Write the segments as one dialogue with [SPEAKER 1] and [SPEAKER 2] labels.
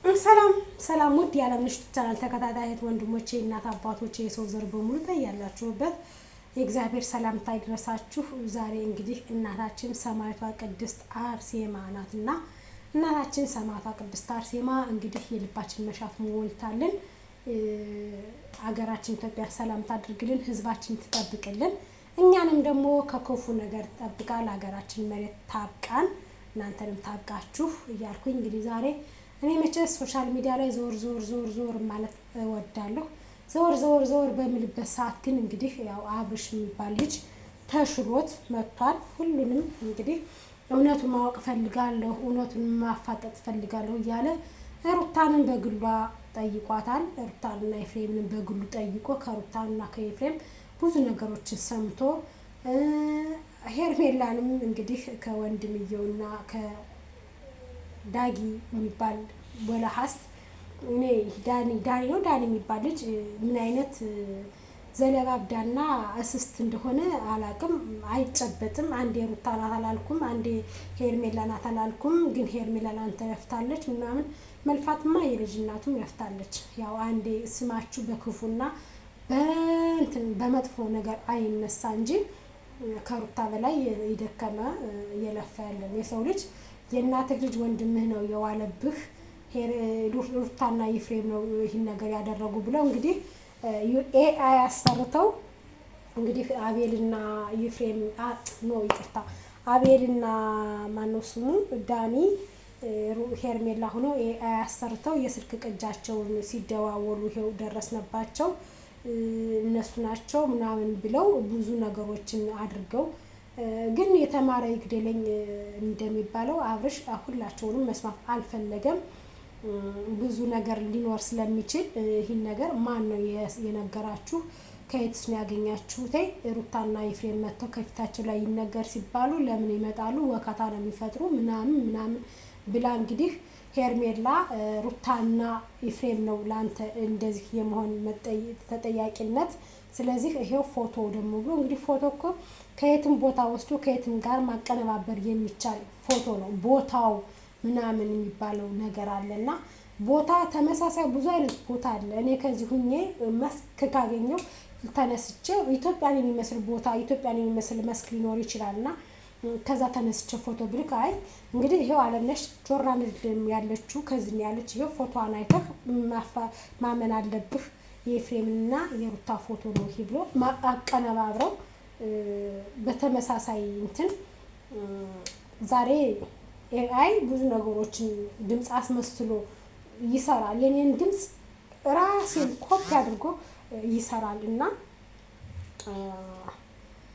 [SPEAKER 1] ሰላም ሰላም ውድ የዓለምነሽ ቻናል ተከታታዮች ወንድሞቼ እናት አባቶቼ የሰው ዘር በሙሉ ያላችሁበት የእግዚአብሔር ሰላምታ ይድረሳችሁ። ዛሬ እንግዲህ እናታችን ሰማዕቷ ቅድስት አርሴማ ናትና እናታችን ሰማዕቷ ቅድስት አርሴማ እንግዲህ የልባችን መሻት ሞልታልን አገራችን ኢትዮጵያ ሰላም ታድርግልን፣ ህዝባችን ትጠብቅልን፣ እኛንም ደግሞ ከክፉ ነገር ተጠብቃል አገራችን መሬት ታብቃን፣ እናንተንም ታብቃችሁ እያልኩኝ እንግዲህ ዛሬ እኔ መቼስ ሶሻል ሚዲያ ላይ ዞር ማለት እወዳለሁ። ዞር በሚልበት ሰዓት ግን እንግዲህ ያው አብርሽ የሚባል ልጅ ተሽሎት መጥቷል። ሁሉንም እንግዲህ እውነቱን ማወቅ ፈልጋለሁ፣ እውነቱን ማፋጠጥ ፈልጋለሁ እያለ ሩታንን በግሏ ጠይቋታል። ሩታንና ኤፍሬምን በግሉ ጠይቆ ከሩታንና ከኤፍሬም ብዙ ነገሮችን ሰምቶ ሄርሜላንም እንግዲህ ከወንድምየውና ዳጊ የሚባል ወላሃስ እኔ ዳኒ የሚባል ልጅ ምን አይነት ዘለባብዳና እስስት እንደሆነ አላቅም፣ አይጨበጥም። አንዴ ሩታ ናት አላልኩም፣ አንዴ ሄርሜላ ናት አላልኩም። ግን ሄርሜላ አንተ ለፍታለች ምናምን መልፋትማ የልጅ እናቱም ለፍታለች። ያው አንዴ ስማችሁ በክፉና በመጥፎ ነገር አይነሳ እንጂ ከሩታ በላይ የደከመ እየለፋ ያለን የሰው ልጅ የእናትህ ልጅ ወንድምህ ነው የዋለብህ። ሩታና ኤፍሬም ነው ይህን ነገር ያደረጉ ብለው እንግዲህ ኤአይ አሰርተው እንግዲህ አቤልና ኤፍሬም አቤልና ማነው ስሙ ዳኒ ሄርሜላ ሆኖ ኤአይ አሰርተው የስልክ ቅጃቸውን ሲደዋወሉ ይሄው ደረስነባቸው እነሱ ናቸው ምናምን ብለው ብዙ ነገሮችን አድርገው ግን የተማረ ይግደለኝ እንደሚባለው አብርሽ ሁላቸውንም መስማት አልፈለገም። ብዙ ነገር ሊኖር ስለሚችል ይህን ነገር ማን ነው የነገራችሁ? ከየትስ ነው ያገኛችሁት? ሩታና ኤፍሬም መጥተው ከፊታቸው ላይ ይነገር ሲባሉ ለምን ይመጣሉ? ወካታ ነው የሚፈጥሩ ምናምን ብላ እንግዲህ ሄርሜላ ሩታና ኤፍሬም ነው ላንተ እንደዚህ የመሆን ተጠያቂነት። ስለዚህ ይሄው ፎቶ ደግሞ ብሎ እንግዲህ ፎቶ እኮ ከየትም ቦታ ወስዶ ከየትም ጋር ማቀነባበር የሚቻል ፎቶ ነው። ቦታው ምናምን የሚባለው ነገር አለና ቦታ ተመሳሳይ ብዙ አይነት ቦታ አለ። እኔ ከዚህ ሁኜ መስክ ካገኘው ተነስቼ ኢትዮጵያን የሚመስል ቦታ ኢትዮጵያን የሚመስል መስክ ሊኖር ይችላልና ከዛ ተነስቼ ፎቶ ብልክ አይ እንግዲህ ይሄው ዓለምነሽ ጆርናሊዝም ያለችው ከዚህ ነው ያለች ይሄው ፎቶዋን አይተህ ማመን አለብህ የኤፍሬምና የሩታ ፎቶ ነው ይሄ ብሎ አቀነባብረው በተመሳሳይ እንትን ዛሬ ኤአይ ብዙ ነገሮችን ድምጽ አስመስሎ ይሰራል። የኔን ድምጽ ራሴን ኮፒ አድርጎ ይሰራል እና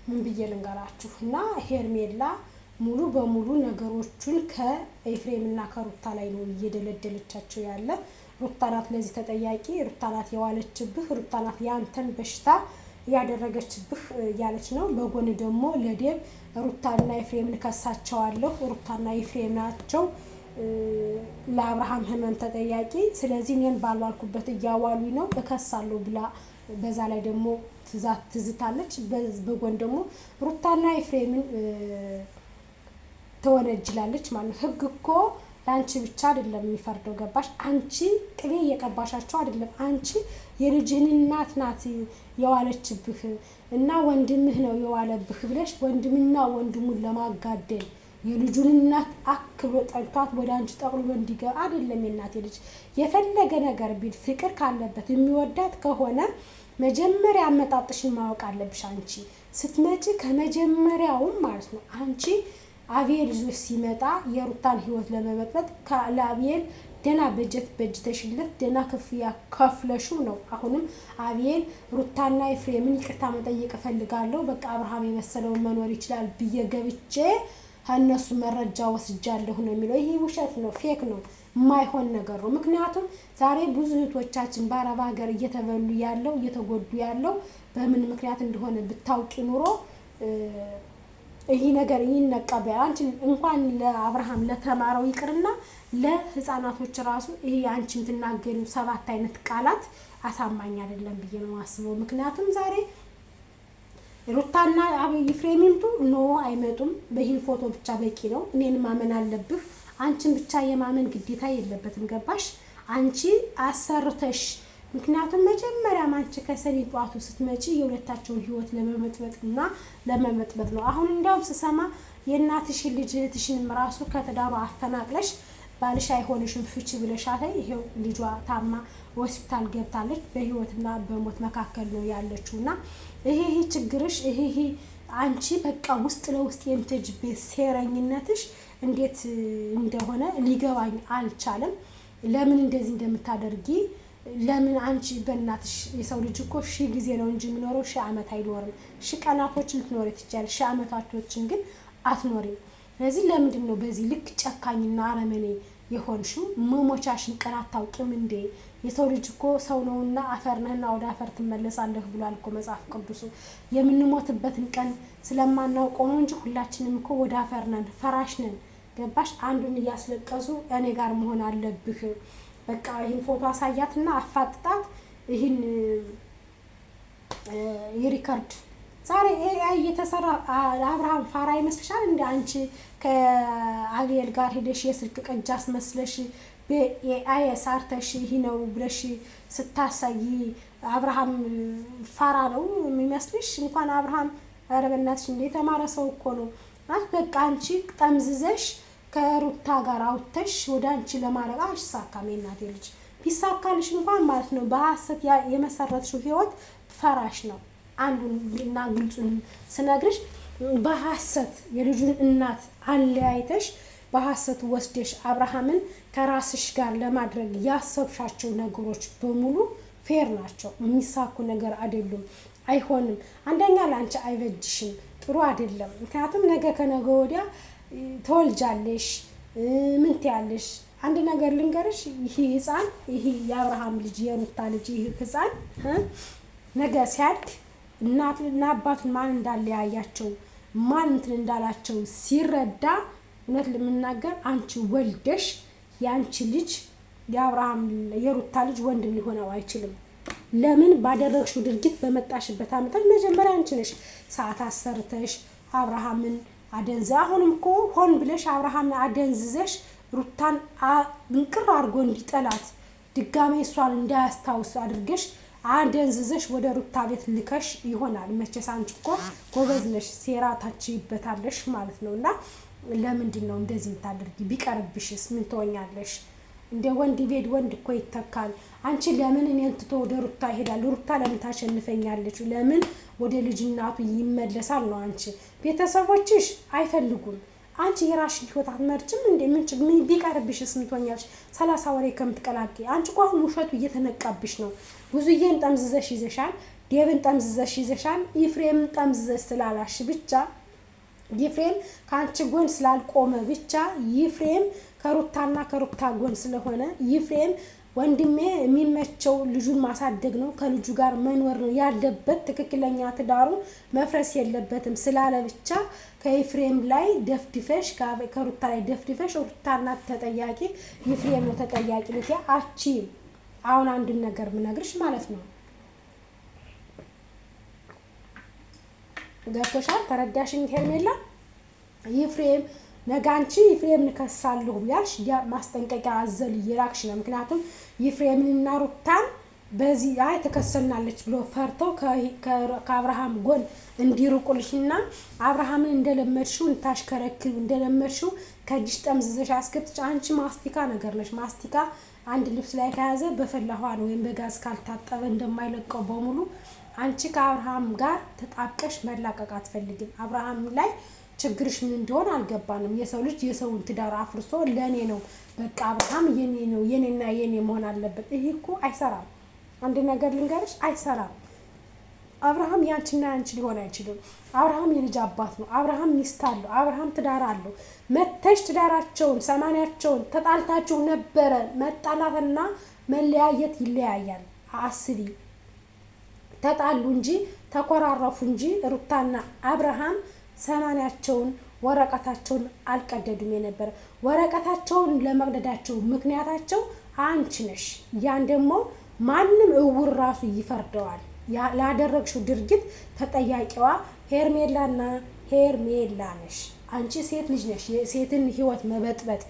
[SPEAKER 1] ምን ብዬ ልንገራችሁ እና ሄርሜላ ሙሉ በሙሉ ነገሮችን ከኤፍሬምና ከሩታ ላይ ነው እየደለደለቻቸው ያለ። ሩታ ናት ለዚህ ተጠያቂ፣ ሩታ ናት የዋለችብህ፣ ሩታ ናት ያንተን በሽታ ያደረገችብህ ያለች ነው። በጎን ደግሞ ለዴብ ሩታና ኤፍሬምን ከሳቸዋለሁ፣ ሩታና ኤፍሬም ናቸው ለአብርሃም ህመም ተጠያቂ፣ ስለዚህ እኔን ባልዋልኩበት እያዋሉኝ ነው እከሳለሁ ብላ በዛ ላይ ደግሞ ትዝታለች። በጎን ደግሞ ሩታና ኤፍሬምን ተወነጅላለች ማለት ነው። ህግ እኮ ለአንቺ ብቻ አይደለም የሚፈርደው ገባሽ? አንቺ ቅቤ እየቀባሻቸው አይደለም። አንቺ የልጅህን እናት ናት የዋለችብህ እና ወንድምህ ነው የዋለብህ ብለሽ ወንድምና ወንድሙን ለማጋደል የልጁን እናት አክብሮ ጠልቷት ወደ አንቺ ጠቅልሎ እንዲገባ አይደለም። የእናቴ ልጅ የፈለገ ነገር ቢል ፍቅር ካለበት የሚወዳት ከሆነ መጀመሪያ አመጣጥሽን ማወቅ አለብሽ። አንቺ ስትመጪ ከመጀመሪያውም ማለት ነው አንቺ አቤል ይዞ ሲመጣ የሩታን ህይወት ለመበጥበጥ ለአቤል ደና በጀተሽለት ደና ክፍያ ከፍለሽው ነው። አሁንም አቤል ሩታና ኤፍሬምን ይቅርታ መጠየቅ እፈልጋለሁ፣ በቃ አብርሃም የመሰለውን መኖር ይችላል ብዬ ገብቼ እነሱ መረጃ ወስጃለሁ ነው የሚለው። ይሄ ውሸት ነው፣ ፌክ ነው፣ የማይሆን ነገር ነው። ምክንያቱም ዛሬ ብዙ እህቶቻችን በአረብ ሀገር እየተበሉ ያለው እየተጎዱ ያለው በምን ምክንያት እንደሆነ ብታውቂ ኑሮ ይሄ ነገር ይነቀበ አንቺ እንኳን ለአብርሃም ለተማረው ይቅርና ለህፃናቶች ራሱ ይሄ አንቺ የምትናገሪው 7 አይነት ቃላት አሳማኝ አይደለም ብዬ ነው ማስበው። ምክንያቱም ዛሬ ሩታና ኤፍሬም ይምጡ አይመጡም፣ በይሄን ፎቶ ብቻ በቂ ነው። እኔን ማመን አለብህ። አንቺን ብቻ የማመን ግዴታ የለበትም ገባሽ? አንቺ አሰርተሽ ምክንያቱም መጀመሪያም አንቺ ከሰኔ ጧቱ ስትመጪ የሁለታቸውን ህይወት ለመመጥበጥና ለመመጥበጥ ነው። አሁን እንዲያውም ስሰማ የእናትሽን ልጅ እህትሽንም ራሱ ከትዳሩ አፈናቅለሽ ባልሽ አይሆንሽም ፍቺ ብለሻት ይሄው ልጇ ታማ ሆስፒታል ገብታለች። በህይወትና በሞት መካከል ነው ያለችውና ይሄ ችግርሽ ይሄ አንቺ በቃ ውስጥ ለውስጥ የምትጅበት ሴረኝነትሽ እንዴት እንደሆነ ሊገባኝ አልቻለም። ለምን እንደዚህ እንደምታደርጊ ለምን አንቺ በእናትሽ የሰው ልጅ እኮ ሺህ ጊዜ ነው እንጂ የሚኖረው ሺህ ዓመት አይኖርም። ሺህ ቀናቶችን ልትኖሪ ትችያለሽ፣ ሺህ ዓመታቶችን ግን አትኖሪም። ስለዚህ ለምንድን ነው በዚህ ልክ ጨካኝና አረመኔ የሆንሽው? መሞቻሽን ቀን አታውቂም እንዴ? የሰው ልጅ እኮ ሰው ነውና አፈር ነህና ወደ አፈር ትመለሳለህ ብሏል እኮ መጽሐፍ ቅዱሱ። የምንሞትበትን ቀን ስለማናውቀው ነው እንጂ ሁላችንም እኮ ወደ አፈር ነን፣ ፈራሽ ነን። ገባሽ? አንዱን እያስለቀሱ እኔ ጋር መሆን አለብህ በቃ ይህን ፎቶ አሳያትና አፋጥጣት ይህን የሪከርድ ዛሬ ኤአይ እየተሰራ አብርሃም ፋራ ይመስልሻል እንዴ? አንቺ ከአቤል ጋር ሄደሽ የስልክ ቅጅ አስመስለሽ በኤአይ ሰርተሽ ይሄ ነው ብለሽ ስታሳይ አብርሃም ፋራ ነው የሚመስልሽ? እንኳን አብርሃም ኧረ በእናትሽ እንደ የተማረ ሰው እኮ ነው። በቃ አንቺ ጠምዝዘሽ ከሩታ ጋር አውጥተሽ ወደ አንቺ ለማለቃ አይሳካም። የእናቴ ልጅ ቢሳካልሽ እንኳን ማለት ነው በሐሰት የመሰረትሽው ህይወት ፈራሽ ነው። አንዱና ግልጹን ስነግርሽ በሐሰት የልጁን እናት አለያይተሽ በሐሰት ወስደሽ አብርሃምን ከራስሽ ጋር ለማድረግ ያሰብሻቸው ነገሮች በሙሉ ፌር ናቸው። የሚሳኩ ነገር አይደሉም፣ አይሆንም። አንደኛ ለአንቺ አይበጅሽም፣ ጥሩ አይደለም። ምክንያቱም ነገ ከነገ ወዲያ ተወልጃለሽ ምን ትያለሽ? አንድ ነገር ልንገርሽ፣ ይሄ ህፃን ይሄ የአብርሃም ልጅ የሩታ ልጅ ይሄ ህፃን ነገ ሲያድግ እናትና አባቱን ማን እንዳለያያቸው ማን እንትን እንዳላቸው ሲረዳ እውነት ለምናገር አንቺ ወልደሽ የአንቺ ልጅ የአብርሃም የሩታ ልጅ ወንድም ሊሆነው አይችልም። ለምን? ባደረግሽው ድርጊት በመጣሽበት አመታት መጀመሪያ አንቺ ነሽ ሰዓት አሰርተሽ አብርሃምን አደንዘ አሁንም እኮ ሆን ብለሽ አብርሃምን አደንዝዘሽ ሩታን እንቅር አድርጎ እንዲጠላት ድጋሜ እሷን እንዳያስታውስ አድርገሽ አደንዝዘሽ ወደ ሩታ ቤት ልከሽ ይሆናል። መቼስ አንቺ እኮ ጎበዝ ነሽ፣ ሴራ ታችይበታለሽ ማለት ነው። እና ለምንድን ነው እንደዚህ የምታደርጊ? ቢቀርብሽስ ምን ትሆኛለሽ? እንደ ወንድ ቤት ወንድ እኮ ይተካል። አንቺ ለምን እኔን ትቶ ወደ ሩታ ይሄዳል? ሩታ ለምን ታሸንፈኛለች? ለምን ወደ ልጅናቱ ይመለሳል ነው? አንቺ ቤተሰቦችሽ አይፈልጉም። አንቺ የራስሽን ህይወት አትመርጭም እንዴ? ምን ቢቀርብሽስ ምን ትሆኛለሽ? 30 ወሬ ከምትቀላቂ አንቺ እኮ አሁን ውሸቱ እየተነቃብሽ ነው። ብዙዬን ጠምዝዘሽ ይዘሻል፣ ዴብን ጠምዝዘሽ ይዘሻል። ይፍሬም ጠምዝዘሽ ስላላሽ ብቻ ይፍሬም ከአንቺ ጎን ስላልቆመ ብቻ ይፍሬም ከሩታና ከሩታ ጎን ስለሆነ ይፍሬም ወንድሜ የሚመቸው ልጁን ማሳደግ ነው፣ ከልጁ ጋር መኖር ነው ያለበት፣ ትክክለኛ ትዳሩ መፍረስ የለበትም ስላለ ብቻ ከይፍሬም ላይ ደፍድፈሽ ከሩታ ላይ ደፍድፈሽ ሩታና ተጠያቂ ይፍሬም ነው ተጠያቂ ልት አቺ አሁን አንድን ነገር ምነግርሽ ማለት ነው። ገብቶሻል? ተረዳሽኝ ሄርሜላ? ይፍሬም ነጋንቺ ይፍሬም ንከሳለሁ ያልሽ ማስጠንቀቂያ አዘል እየላክሽ ነው። ምክንያቱም ይፍሬምንና ሩታን በዚህ ተከሰናለች ብሎ ፈርተው ከአብርሃም ጎን እንዲርቁልሽና አብርሃምን እንደለመድሽው እንታሽከረክብ እንደለመድሽው ከእጅሽ ጠምዝዘሽ አስገብተሽ አንቺ ማስቲካ ነገር ነሽ። ማስቲካ አንድ ልብስ ላይ ከያዘ በፈላ ውሃ ነው ወይም በጋዝ ካልታጠበ እንደማይለቀው በሙሉ አንቺ ከአብርሃም ጋር ተጣብቀሽ መላቀቅ አትፈልጊም። አብርሃም ላይ ችግርሽ ምን እንደሆነ አልገባንም። የሰው ልጅ የሰውን ትዳር አፍርሶ ለኔ ነው በቃ አብርሃም የኔ ነው የኔና የኔ መሆን አለበት። ይሄ እኮ አይሰራም። አንድ ነገር ልንገርሽ፣ አይሰራም። አብርሃም ያንቺና ያንቺ ሊሆን አይችልም። አብርሃም የልጅ አባት ነው። አብርሃም ሚስት አለው። አብርሃም ትዳር አለው። መተሽ ትዳራቸውን ሰማንያቸውን ተጣልታችሁ ነበረ። መጣላትና መለያየት ይለያያል። አስቢ። ተጣሉ እንጂ ተኮራረፉ እንጂ ሩታና አብርሃም ሰማንያቸውን ወረቀታቸውን አልቀደዱም የነበረ። ወረቀታቸውን ለመቅደዳቸው ምክንያታቸው አንቺ ነሽ። ያን ደግሞ ማንም እውር ራሱ ይፈርደዋል። ላደረግሽው ድርጊት ተጠያቂዋ ሄርሜላና ሄርሜላ ነሽ። አንቺ ሴት ልጅ ነሽ። የሴትን ህይወት መበጥበጥ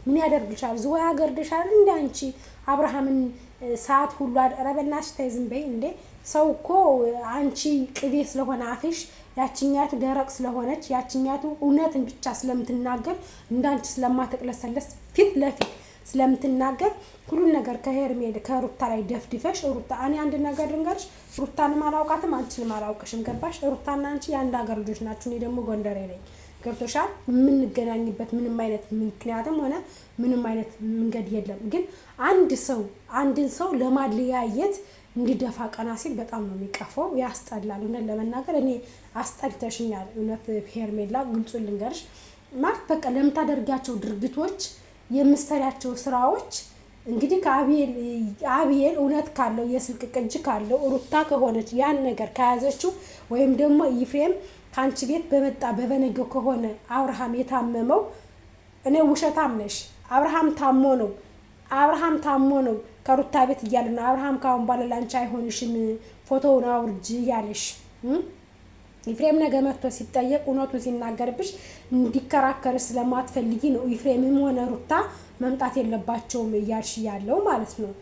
[SPEAKER 1] ምን ያደርግልሻል? ዝዋይ ያገርድሻል እንደ አንቺ አብርሃምን ሰዓት ሁሉ አረበናሽ ተይዝም በይ እንዴ። ሰው እኮ አንቺ ቅቤ ስለሆነ አፍሽ ያችኛቱ ደረቅ ስለሆነች ያችኛቱ እውነትን ብቻ ስለምትናገር እንዳንቺ ስለማትቅለሰለስ ፊት ለፊት ስለምትናገር ሁሉን ነገር ከሄርሜል ከሩታ ላይ ደፍድፈሽ ሩታ እኔ አንድ ነገር ልንገርሽ፣ ሩታንም አላውቃትም አንቺንም አላውቅሽም። ገባሽ? ሩታና አንቺ የአንድ ሀገር ልጆች ናችሁ። እኔ ደግሞ ጎንደሬ ነኝ። ገብቶሻል? የምንገናኝበት ምንም አይነት ምክንያትም ሆነ ምንም አይነት መንገድ የለም። ግን አንድን ሰው ለማለያየት እንዲደፋ ቀና ሲል በጣም ነው የሚቀፈው፣ ያስጠላል። እውነት ለመናገር እኔ አስጠልተሽኛል። እውነት ሄርሜላ ግልጹን ልንገርሽ ማለት በቃ ለምታደርጋቸው ድርጊቶች የምትሰሪያቸው ስራዎች እንግዲህ ከአብኤል እውነት ካለው የስልክ ቅጅ ካለው ሩታ ከሆነች ያን ነገር ከያዘችው ወይም ደግሞ ኤፍሬም ከአንቺ ቤት በመጣ በበነገው ከሆነ አብርሃም የታመመው እኔ ውሸታም ነሽ፣ አብርሃም ታሞ ነው ከሩታ ቤት እያለ ነው አብርሃም ካሁን በኋላ ላንቺ አይሆንሽም ፎቶውን አውርጅ ያለሽ። ኤፍሬም ነገ መጥቶ ሲጠየቅ እውነቱን ሲናገርብሽ እንዲከራከር ስለማትፈልጊ ነው ኤፍሬምም ሆነ ሩታ መምጣት የለባቸውም እያልሽ ያለው ማለት ነው።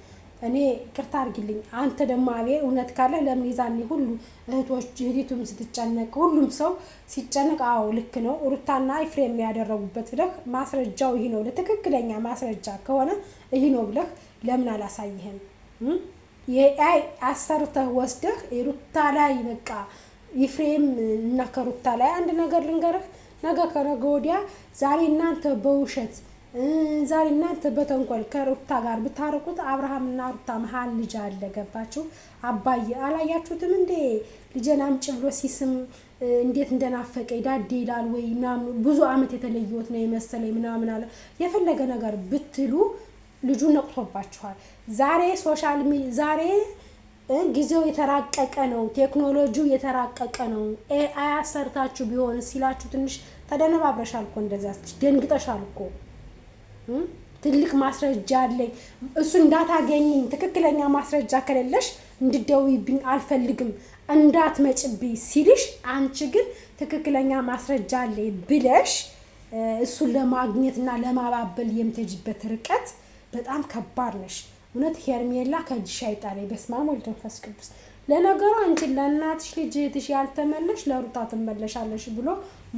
[SPEAKER 1] እኔ ይቅርታ አድርጊልኝ። አንተ ደግሞ አቤል እውነት ካለ ለምን ይዛኔ ሁሉ እህቱም ስትጨነቅ ሁሉም ሰው ሲጨነቅ አዎ ልክ ነው ሩታና ኤፍሬም ያደረጉበት ብለህ ማስረጃው ይሄ ነው ለትክክለኛ ማስረጃ ከሆነ ይሄ ነው ብለህ ለምን አላሳይህም? የአይ አሰርተህ ወስደህ ሩታ ላይ በቃ ኤፍሬም እና ከሩታ ላይ አንድ ነገር ልንገርህ፣ ነገ ከነገ ወዲያ ዛሬ እናንተ በውሸት ዛሬ እናንተ በተንኮል ከሩታ ጋር ብታርቁት አብርሃምና ሩታ መሀል ልጅ አለ። ገባችሁ? አባዬ አላያችሁትም እንዴ? ልጄን አምጪ ብሎ ሲስም እንዴት እንደናፈቀ ዳዴ ይላል ወይ ምናምን ብዙ አመት የተለየሁት ነው የመሰለኝ ምናምን አለ። የፈለገ ነገር ብትሉ ልጁ ነቅቶባችኋል። ዛሬ ጊዜው የተራቀቀ ነው፣ ቴክኖሎጂው የተራቀቀ ነው። ኤአይ አሰርታችሁ ቢሆን ሲላችሁ ትንሽ ተደነባብረሻል እኮ እንደዛ ደንግጠሻል እኮ። ትልቅ ማስረጃ አለኝ እሱ እንዳታገኝኝ ትክክለኛ ማስረጃ ከሌለሽ እንድትደውይብኝ አልፈልግም እንዳትመጭብኝ ሲልሽ አንቺ ግን ትክክለኛ ማስረጃ አለኝ ብለሽ እሱን ለማግኘትና ለማባበል የምትሄጂበት ርቀት በጣም ከባድ ነሽ። እውነት ሄርሜላ ከእጅሽ አይጣለኝ። በስመ አብ ወወልድ ወመንፈስ ቅዱስ። ለነገሩ አንቺ ለእናትሽ ልጅትሽ ያልተመለሽ ለሩታ ትመለሻለሽ ብሎ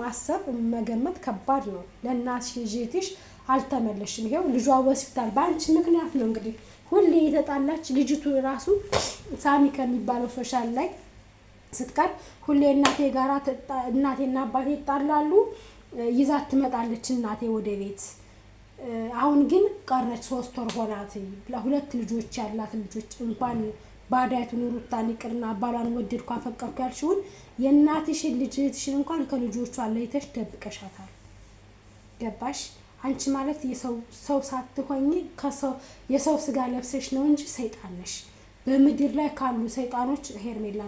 [SPEAKER 1] ማሰብ መገመት ከባድ ነው። ለእናትሽ ልጅትሽ አልተመለሽም። ይሄው ልጇ ሆስፒታል በአንቺ ምክንያት ነው እንግዲህ ሁሌ የተጣላች ልጅቱ ራሱ ሳሚ ከሚባለው ሶሻል ላይ ስትቀር ሁሌ እናቴና አባቴ ይጣላሉ ይዛት ትመጣለች እናቴ ወደ ቤት። አሁን ግን ቀረች 3 ወር ሆናት። ለሁለት ልጆች ያላት ልጆች እንኳን ባዳይቱን ሩታን ይቅርና አባሏን ወደድኩ አፈቀርኩ ያልሽውን የእናትሽን ልጅትሽን እንኳን ከልጆቿ ለይተሽ ደብቀሻታል። ገባሽ? አንቺ ማለት ሰው ሳትሆኚ የሰው ስጋ ለብሰሽ ነው እንጂ ሰይጣን ነሽ። በምድር ላይ ካሉ ሰይጣኖች ሄርሜላ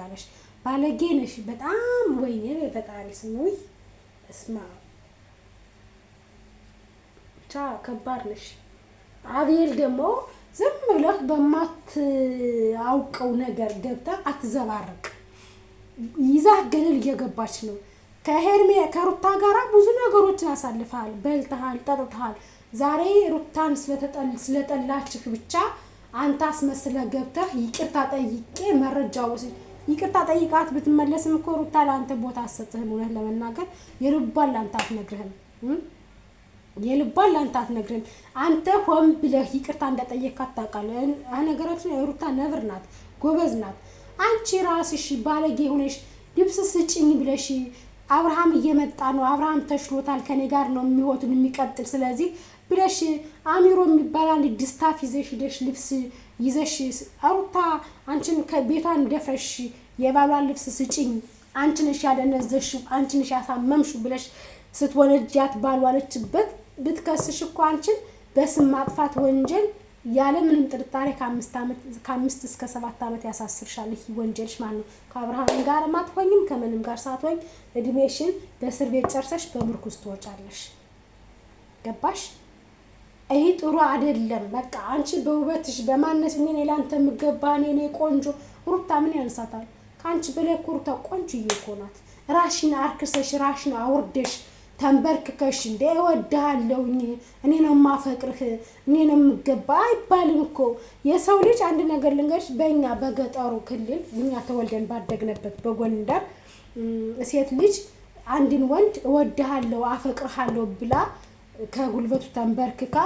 [SPEAKER 1] ነሽ። ባለጌ ነሽ በጣም። ወይኔ በፈጣሪ ስም ወይ እስማ ከባድ ነሽ። አብኤል ደግሞ ዝም ብለህ በማትአውቀው ነገር ገብተህ አትዘባረቅ። ይዛህ ገደል እየገባች ነው። ከሩታ ጋራ ብዙ ነገሮችን አሳልፈሃል፣ በልተሃል፣ ጠጥተሃል። ዛሬ ሩታን ስለጠላችህ ብቻ አንተ አስመስለህ ገብተህ ይቅርታ ጠይቄ መረጃ ወስድ ይቅርታ ጠይቃት ብትመለስም እኮ ሩታ ለአንተ ቦታ አትሰጥህም። እውነት ለመናገር የልቧን ለአንተ አትነግርህም። አንተ ሆን ብለህ ይቅርታ እንደጠየካት ታውቃለህ። ነገራችን ሩታ ነብር ናት፣ ጎበዝ ናት። አንቺ ራስሽ ባለጌ ሆነሽ ልብስ ስጭኝ ብለሽ አብርሃም እየመጣ ነው፣ አብርሃም ተሽሎታል፣ ከኔ ጋር ነው የሚወቱን የሚቀጥል ስለዚህ ብለሽ አሚሮ የሚባል ድስታፍ ይዘሽ ሄደሽ ልብስ ይዘሽ ሩታ አንቺን ከቤቷን ደፍረሽ የባሏን ልብስ ስጭኝ አንቺ ነሽ ያደነዘሽው አንቺ ነሽ ያሳመምሽው ብለሽ ስትወነጃት ባልዋለችበት ብትከስሽ እኮ አንቺን በስም ማጥፋት ወንጀል ያለ ምንም ጥርጣሬ ከ5 እስከ 7 ዓመት ያሳስርሻል። ይህ ወንጀልሽ ማለት ነው። ከአብርሃም ጋር ማትሆኝም ከምንም ጋር ሳትሆኝ እድሜሽን በእስር ቤት ጨርሰሽ በምርኩስ ትወጫለሽ። ገባሽ? ይሄ ጥሩ አይደለም። በቃ አንቺ በውበትሽ በማነስ ምን ላንተ ምገባ እኔ ቆንጆ ሩታ ምን ያንሳታል? ካንቺ በላይ ሩታ ቆንጆ እኮ ናት። ራሽን አርክሰሽ ራሽን አውርደሽ ተንበርክከሽ እንደ እወድሃለሁኝ እኔ ነው የማፈቅርህ እኔ ነው የምገባ አይባልም እኮ። የሰው ልጅ አንድ ነገር ልንገርሽ፣ በእኛ በገጠሩ ክልል እኛ ተወልደን ባደግነበት በጎንደር ሴት ልጅ አንድን ወንድ እወድሃለሁ አፈቅርሃለሁ ብላ ከጉልበቱ ተንበርክካ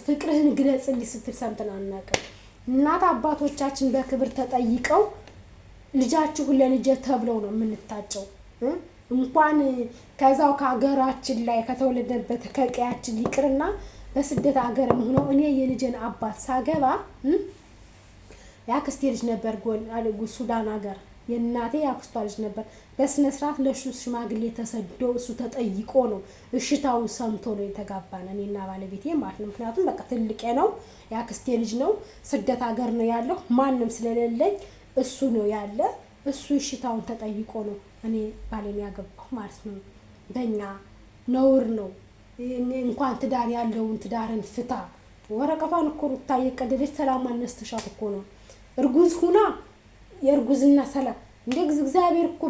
[SPEAKER 1] ፍቅርህን ግለጽልኝ ስትል ሰምተን አናውቅም። እናት አባቶቻችን በክብር ተጠይቀው ልጃችሁ ለልጄ ተብለው ነው የምንታጨው። እንኳን ከዛው ከሀገራችን ላይ ከተወለደበት ከቀያችን ይቅርና በስደት ሀገርም ሆኖ እኔ የልጄን አባት ሳገባ ያክስቴ ልጅ ነበር ሱዳን ሀገር የእናቴ ያክስቷ ልጅ ነበር። በስነ ስርዓት ለሱ ሽማግሌ ተሰዶ እሱ ተጠይቆ ነው እሽታውን ሰምቶ ነው የተጋባን እኔና ባለቤቴ ማለት ነው። ምክንያቱም በቃ ትልቄ ነው ያክስቴ ልጅ ነው ስደት ሀገር ነው ያለው ማንም ስለሌለኝ እሱ ነው ያለ እሱ እሽታውን ተጠይቆ ነው እኔ ባሌን ያገባሁ ማለት ነው። በእኛ ነውር ነው እንኳን ትዳር ያለውን ትዳርን ፍታ ወረቀቷን እኮ ሩታ የቀደደች ሰላም አነስተሻት እኮ ነው እርጉዝ ሁና የእርጉዝና ሰላም እንደ እግዚአብሔር እኮ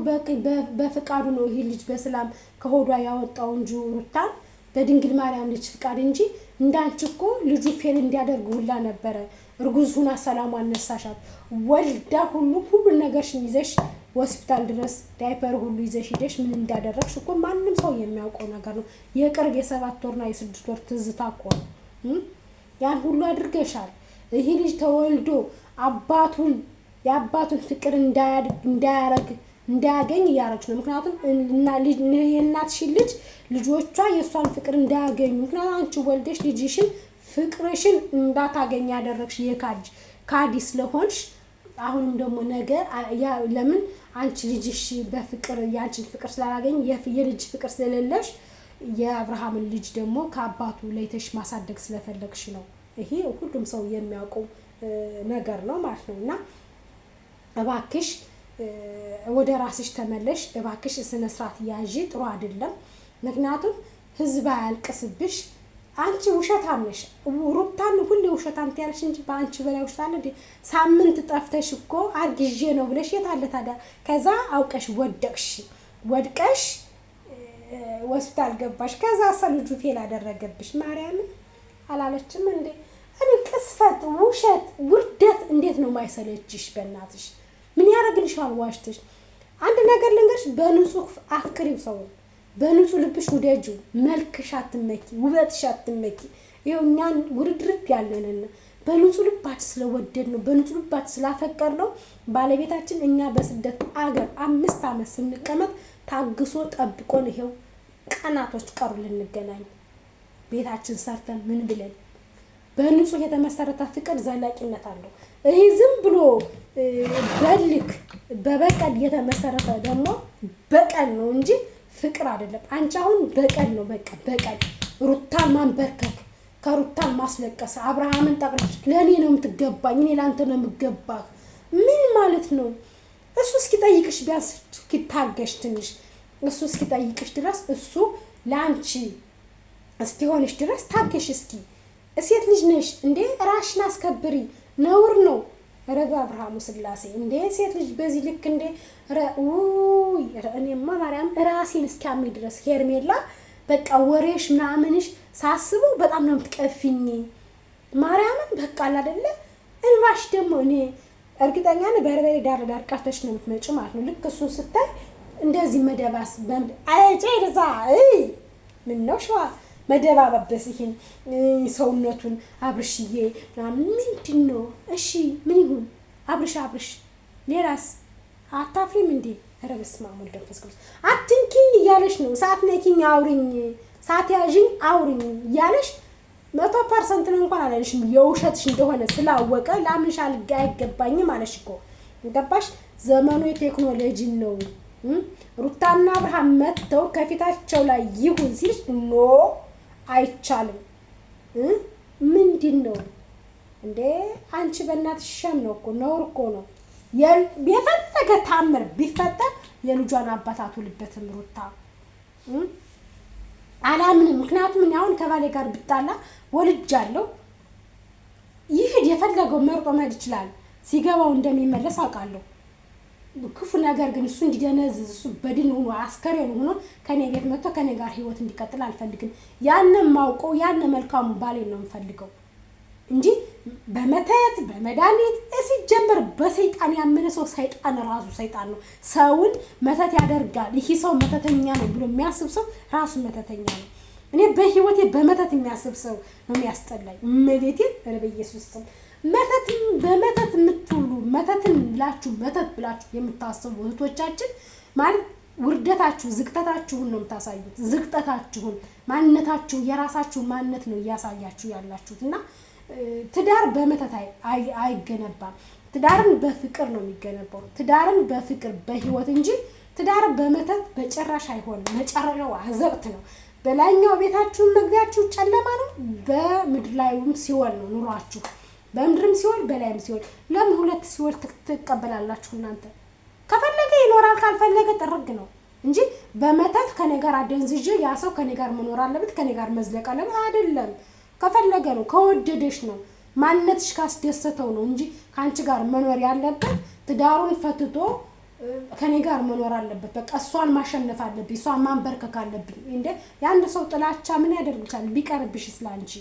[SPEAKER 1] በፍቃዱ ነው ይሄ ልጅ በሰላም ከሆዷ ያወጣው እንጂ ሩታን በድንግል ማርያም ልጅ ፍቃድ እንጂ እንዳንቺ እኮ ልጁ ፌል እንዲያደርግ ሁላ ነበረ። እርጉዝ ሁና ሰላም አነሳሻት ወልዳ ሁሉ ነገርሽን ይዘሽ ሆስፒታል ድረስ ዳይፐር ሁሉ ይዘሽ ሄደሽ ምን እንዳደረግሽ እኮ ማንም ሰው የሚያውቀው ነገር ነው። የቅርብ የ7 ወርና የ6 ወር ትዝታ እኮ ነው። ያን ሁሉ አድርገሻል። ይሄ ልጅ ተወልዶ የአባቱን ፍቅር እንዳያገኝ እያረግሽ ነው። ምክንያቱም የእናትሽን ልጆቿ የእሷን ፍቅር እንዳያገኙ ምክንያቱም አንቺ ወልደሽ ልጅሽን ፍቅርሽን እንዳታገኝ ያደረግሽ ካዲ ስለሆንሽ አሁንም ደግሞ ነገር ለምን አንቺ ልጅሽ በፍቅር ያንቺን ፍቅር ስላላገኝ የልጅ ፍቅር ስለሌለሽ የአብርሃምን ልጅ ደግሞ ከአባቱ ለይተሽ ማሳደግ ስለፈለግሽ ነው። ይሄ ሁሉም ሰው የሚያውቀው ነገር ነው ማለት ነውና እባክሽ ወደ ራስሽ ተመለሽ። እባክሽ ስነ ስርዓት ያዢ ጥሩ አይደለም። ምክንያቱም ህዝብ አያልቅስብሽ። አንቺ ውሸታም ነሽ ሩታን ሁሌ ውሸታም ትያለሽ እንጂ በአንቺ በላይ ውሸት አለ እንዴ? ሳምንት ጠፍተሽ እኮ አርግዤ ነው ብለሽ የታለ ታዲያ? ከዛ አውቀሽ ወድቀሽ ሆስፒታል ገባሽ። ከዛ ልጁ ፌል አደረገብሽ። ማርያምን አላለችም እንዴ? እኔ ቅስፈት ውሸት ውርደት እንዴት ነው ማይሰለችሽ? በእናትሽ ምን ያደርግልሻል ዋሽተሽ? አንድ ነገር ልንገርሽ፣ በንጹህ አፍቅሪው ሰው በንጹህ ልብሽ ውደጁ። መልክሽ አትመኪ፣ ውበትሽ አትመኪ። ይኸው እኛን ውርድርድ ያለንን በንጹህ ልባችን ስለወደድ ነው በንጹህ ልባችን ስላፈቀር ነው ባለቤታችን እኛ በስደት አገር 5 ዓመት ስንቀመጥ ታግሶ ጠብቆን ይኸው ቀናቶች ቀሩ ልንገናኝ ቤታችን ሰርተን ምን ብለን በንጹህ የተመሰረተ ፍቅር ዘላቂነት አለው። ይሄ ዝም ብሎ በበቀል የተመሰረተ ደግሞ በቀል ነው እንጂ ፍቅር አይደለም። አንቺ አሁን በቀል ነው በቀል ሩታን ማንበርከክ ከሩታን ማስለቀስ አብርሃምን ጠቅልሽ ለኔ ነው የምትገባኝ እኔ ላንተ ነው የምገባህ ምን ማለት ነው? እሱ እስኪጠይቅሽ ቢያንስ እስኪታገሽ ትንሽ እሱ እስኪጠይቅሽ ድረስ እሱ ላንቺ እስኪሆንሽ ድረስ ታገሽ እስኪ። ሴት ልጅ ነሽ እንዴ ራስሽን አስከብሪ። ነውር ነው። ረጋ አብርሃሙ ስላሴ እንዴ ሴት ልጅ በዚህ ልክ እንዴ እኔማ ማርያም ራሴን እስኪያመኝ ድረስ ሄርሜላ በቃ ወሬሽ ምናምንሽ ሳስበው በጣም ነው የምትቀፊኝ። ማርያምን በቃ አይደለ እንባሽ ደግሞ እኔ እርግጠኛ ነኝ በርበሬ ዳር ቀርተሽ ነው የምትመጪው ማለት ነው። ልክ እሱን ስታይ እንደዚህ መደባስ አይጨርዛ ምን ነው ሸዋ መደባበስ ይሄን ሰውነቱን አብርሽዬ ምንድን ነው? እሺ ምን ይሁን አብርሽ ሌላስ አታፍሪም እንዴ? ኧረ በስመ አብ ወወልድ ወመንፈስ ቅዱስ አትንኪኝ እያለሽ ነው። ሰዓት ነኪኝ አውሪኝ ሰዓት ያዥኝ አውሪኝ እያለሽ 100% ነው እንኳን አላለሽም። የውሸትሽ እንደሆነ ስላወቀ ላምንሽ አይገባኝም አለሽ እኮ ገባሽ? ዘመኑ የቴክኖሎጂ ነው። ሩታና አብርሃም መጥተው ከፊታቸው ላይ ይሁን ሲልሽ ኖ አይቻልም። ምንድን ነው እንዴ አንቺ በእናትሽ ሸም ነው እኮ ነውር እኮ ነው። የፈለገ ታምር ቢፈጠር የልጇን አባት አትውልበትም ሩታ አላምንም። ምክንያቱም እኔ አሁን ከባሌ ጋር ብጣላ ወልጃለሁ ይሄድ የፈለገው መርጦ መሄድ ይችላል። ሲገባው እንደሚመለስ አውቃለሁ። ክፉ ነገር ግን እሱ እንዲደነዝዝ እሱ በድን ሆኖ አስከሬን ሆኖ ከኔ ቤት መጥቶ ከኔ ጋር ህይወት እንዲቀጥል አልፈልግም። ያንን ማውቀው ያንን መልካሙ ባሌን ነው የምፈልገው እንጂ በመተት በመድኃኒት ሲጀምር በሰይጣን ያመነ ሰው ሰይጣን ራሱ ሰይጣን ነው። ሰውን መተት ያደርጋል። ይሄ ሰው መተተኛ ነው ብሎ የሚያስብ ሰው ራሱ መተተኛ ነው። እኔ በህይወቴ በመተት የሚያስብ ሰው ነው የሚያስጠላኝ። እመቤቴን በኢየሱስ ስም በመተት የምትውሉ መተትን ብላችሁ መተት ብላችሁ የምታስቡ እህቶቻችን ማለት ውርደታችሁ ዝቅጠታችሁን ነው የምታሳዩት። ዝቅጠታችሁን ማንነታችሁ የራሳችሁ ማንነት ነው እያሳያችሁ ያላችሁትና ትዳር በመተት አይገነባም። ትዳርን በፍቅር ነው የሚገነባው። ትዳርን በፍቅር በህይወት እንጂ ትዳር በመተት በጭራሽ አይሆንም። መጨረሻው አዘቅት ነው። በላይኛው ቤታችሁን መግቢያችሁ ጨለማ ነው። በምድር ላይም ሲኦል ነው ኑሯችሁ። በምድርም ሲኦል በላይም ሲኦል። ለምን ሁለት ሲኦል ትቀበላላችሁ እናንተ? ከፈለገ ይኖራል ካልፈለገ ጥርግ ነው እንጂ በመተት ከኔ ጋር አደንዝዤ ያ ሰው ከኔ ጋር መኖር አለበት ከኔ ጋር መዝለቅ አለበት አይደለም። ከፈለገ ነው ከወደደሽ ነው ማንነትሽ ካስደሰተው ነው እንጂ ካንቺ ጋር መኖር ያለበት ትዳሩን ፈትቶ ከኔ ጋር መኖር አለበት። በቃ እሷን ማሸነፍ አለብኝ፣ እሷን ማንበርከክ አለብኝ። እንዴ የአንድ ሰው ጥላቻ ምን ያደርግልሻል? ቢቀርብሽ ስላንቺ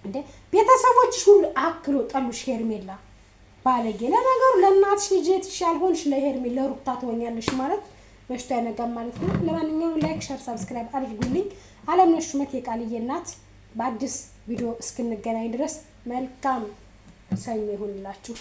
[SPEAKER 1] እንዴ ቤተሰቦችሽ ሁሉ አክሎ ጠሉሽ። ሄርሜላ ባለጌ። ለነገሩ ለእናትሽ ልጅ ያልሆንሽ ለሄርሜላ ሩታ ትሆኛለሽ ማለት በሽታ ያነጋም ማለት ነው። ለማንኛውም ላይክ፣ ሼር፣ ሰብስክራይብ አድርጉልኝ። አለምነሽ ሹመቴ የቃልዬ እናት። በአዲስ ቪዲዮ እስክንገናኝ ድረስ መልካም ሰኞ ይሁንላችሁ።